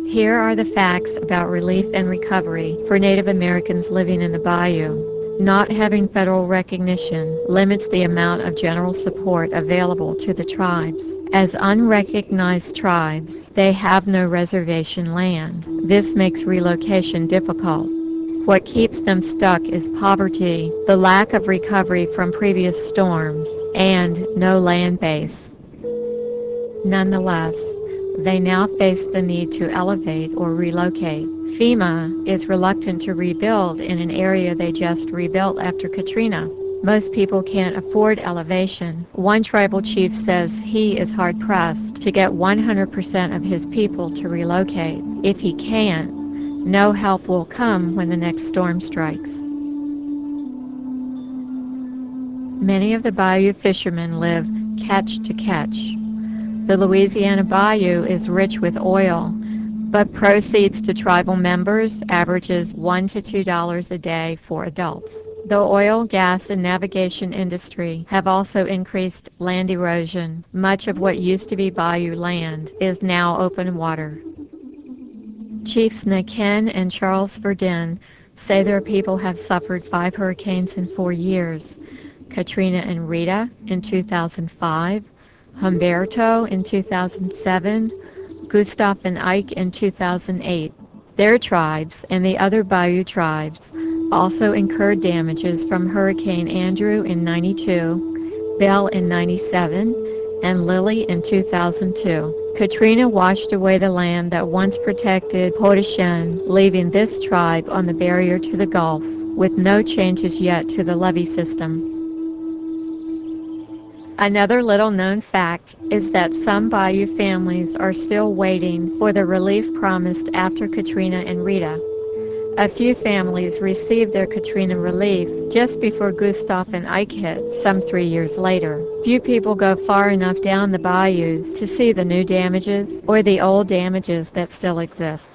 Here are the facts about relief and recovery for Native Americans living in the bayou. Not having federal recognition limits the amount of general support available to the tribes. As unrecognized tribes, they have no reservation land. This makes relocation difficult. What keeps them stuck is poverty, the lack of recovery from previous storms, and no land base. Nonetheless, they now face the need to elevate or relocate. FEMA is reluctant to rebuild in an area they just rebuilt after Katrina. Most people can't afford elevation. One tribal chief says he is hard-pressed to get 100% of his people to relocate. If he can't, no help will come when the next storm strikes. Many of the bayou fishermen live catch to catch. The Louisiana Bayou is rich with oil, but proceeds to tribal members averages $1 to $2 a day for adults. The oil, gas, and navigation industry have also increased land erosion. Much of what used to be bayou land is now open water. Chiefs McKen and Charles Verdin say their people have suffered 5 hurricanes in 4 years: Katrina and Rita in 2005, Humberto in 2007, Gustav and Ike in 2008. Their tribes and the other bayou tribes also incurred damages from Hurricane Andrew in '92, Belle in '97, and Lily in 2002. Katrina washed away the land that once protected Haudenosaunee, leaving this tribe on the barrier to the Gulf, with no changes yet to the levee system. Another little-known fact is that some bayou families are still waiting for the relief promised after Katrina and Rita. A few families received their Katrina relief just before Gustav and Ike hit, some 3 years later. Few people go far enough down the bayous to see the new damages or the old damages that still exist.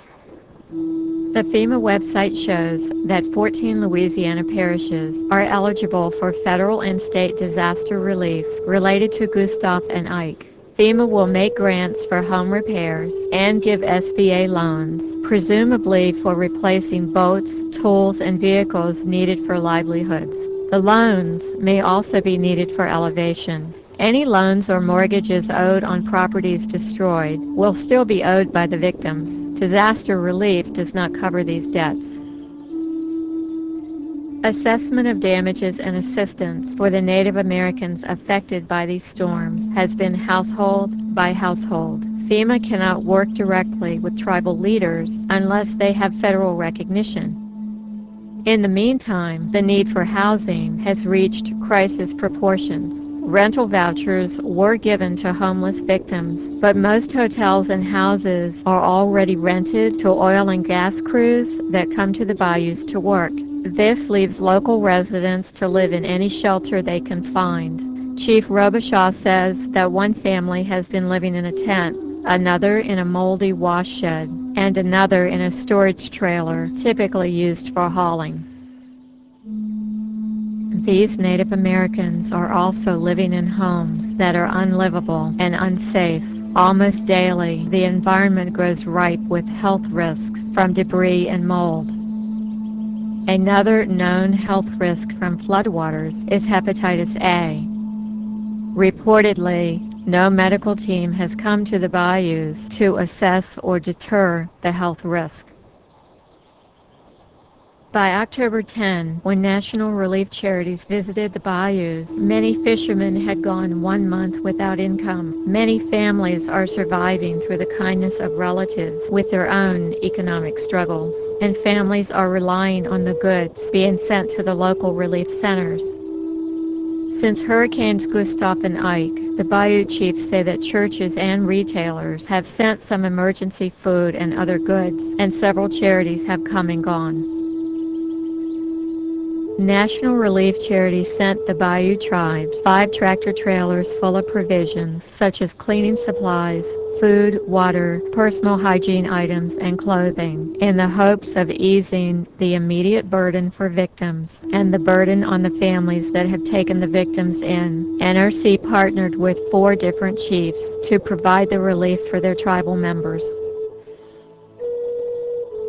The FEMA website shows that 14 Louisiana parishes are eligible for federal and state disaster relief related to Gustav and Ike. FEMA will make grants for home repairs and give SBA loans, presumably for replacing boats, tools, and vehicles needed for livelihoods. The loans may also be needed for elevation. Any loans or mortgages owed on properties destroyed will still be owed by the victims. Disaster relief does not cover these debts. Assessment of damages and assistance for the Native Americans affected by these storms has been household by household. FEMA cannot work directly with tribal leaders unless they have federal recognition. In the meantime, the need for housing has reached crisis proportions. Rental vouchers were given to homeless victims, but most hotels and houses are already rented to oil and gas crews that come to the bayous to work. This leaves local residents to live in any shelter they can find. Chief Robichaud says that one family has been living in a tent, another in a moldy wash shed, and another in a storage trailer typically used for hauling. These Native Americans are also living in homes that are unlivable and unsafe. Almost daily, the environment grows ripe with health risks from debris and mold. Another known health risk from floodwaters is hepatitis A. Reportedly, no medical team has come to the bayous to assess or deter the health risk. By October 10, when national relief charities visited the bayous, many fishermen had gone 1 month without income. Many families are surviving through the kindness of relatives with their own economic struggles, and families are relying on the goods being sent to the local relief centers. Since Hurricanes Gustav and Ike, the bayou chiefs say that churches and retailers have sent some emergency food and other goods, and several charities have come and gone. National Relief Charity sent the Bayou tribes 5 tractor trailers full of provisions such as cleaning supplies, food, water, personal hygiene items, and clothing in the hopes of easing the immediate burden for victims and the burden on the families that have taken the victims in. NRC partnered with 4 different chiefs to provide the relief for their tribal members.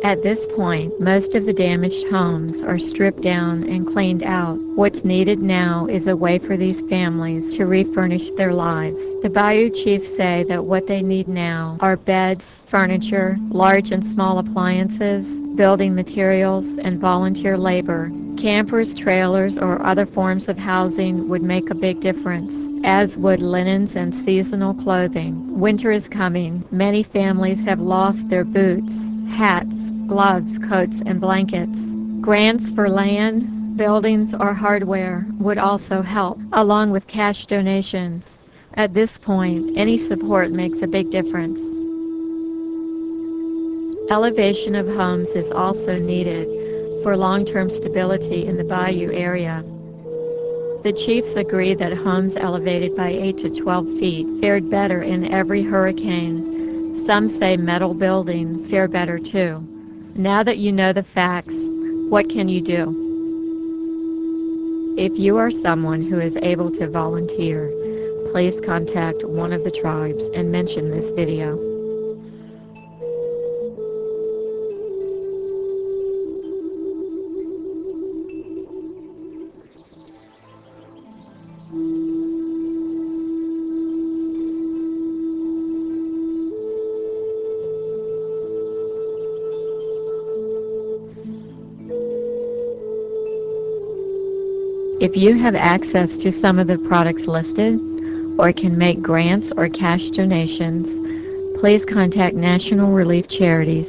At this point, most of the damaged homes are stripped down and cleaned out. What's needed now is a way for these families to refurnish their lives. The Bayou chiefs say that what they need now are beds, furniture, large and small appliances, building materials, and volunteer labor. Campers, trailers, or other forms of housing would make a big difference, as would linens and seasonal clothing. Winter is coming. Many families have lost their boots, hats, gloves, coats, and blankets. Grants for land, buildings, or hardware would also help, along with cash donations. At this point, any support makes a big difference. Elevation of homes is also needed for long-term stability in the Bayou area. The chiefs agree that homes elevated by 8 to 12 feet fared better in every hurricane. Some say metal buildings fare better too. Now that you know the facts, what can you do? If you are someone who is able to volunteer, please contact one of the tribes and mention this video. If you have access to some of the products listed, or can make grants or cash donations, please contact National Relief Charities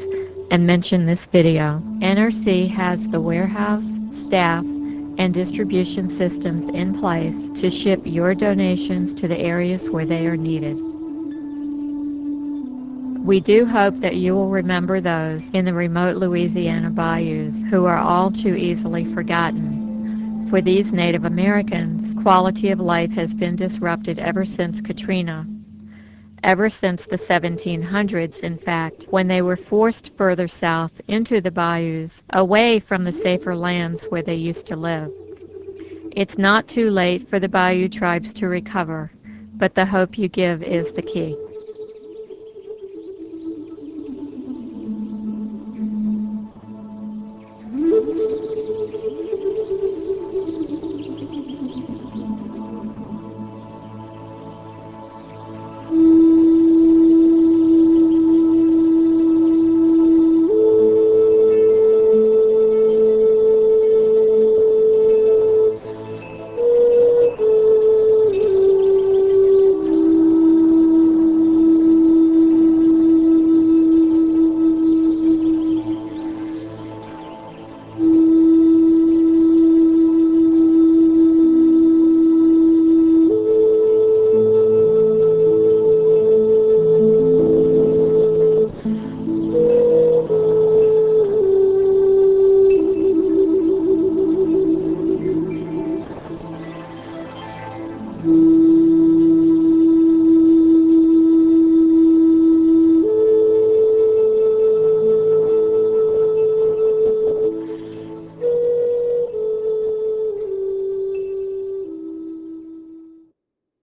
and mention this video. NRC has the warehouse, staff, and distribution systems in place to ship your donations to the areas where they are needed. We do hope that you will remember those in the remote Louisiana bayous who are all too easily forgotten. For these Native Americans, quality of life has been disrupted ever since Katrina. Ever since the 1700s, in fact, when they were forced further south into the bayous, away from the safer lands where they used to live. It's not too late for the Bayou tribes to recover, but the hope you give is the key.